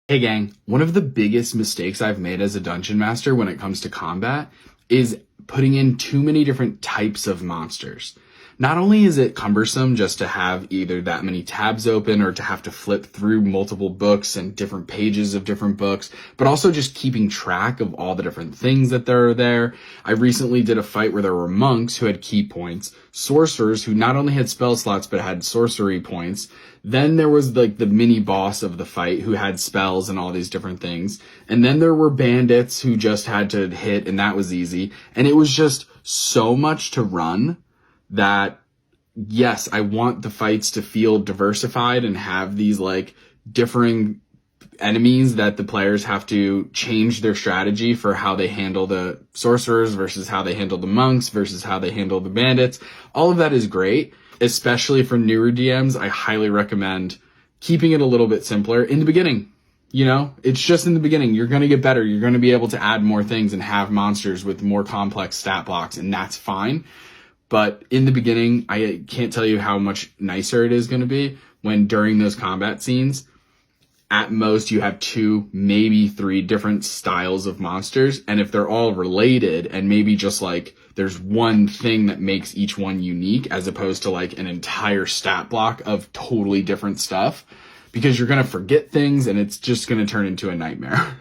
Hey gang, one of the biggest mistakes I've made as a dungeon master when it comes to combat is putting in too many different types of monsters. Not only is it cumbersome just to have either that many tabs open or to have to flip through multiple books and different pages of different books, but also just keeping track of all the different things that are there. I recently did a fight where there were monks who had key points, sorcerers who not only had spell slots but had sorcery points. Then there was like the mini boss of the fight who had spells and all these different things. And then there were bandits who just had to hit and that was easy. And it was just so much to run that, yes, I want the fights to feel diversified and have these like differing enemies that the players have to change their strategy for how they handle the sorcerers versus how they handle the monks versus how they handle the bandits. All of that is great, especially for newer DMs. I highly recommend keeping it a little bit simpler in the beginning. You know, it's just in the beginning. You're going to get better. You're going to be able to add more things and have monsters with more complex stat blocks, and that's fine. But in the beginning, I can't tell you how much nicer it is going to be when during those combat scenes, at most you have 2, maybe 3 different styles of monsters. And if they're all related and maybe just like there's one thing that makes each one unique as opposed to like an entire stat block of totally different stuff, because you're going to forget things and it's just going to turn into a nightmare.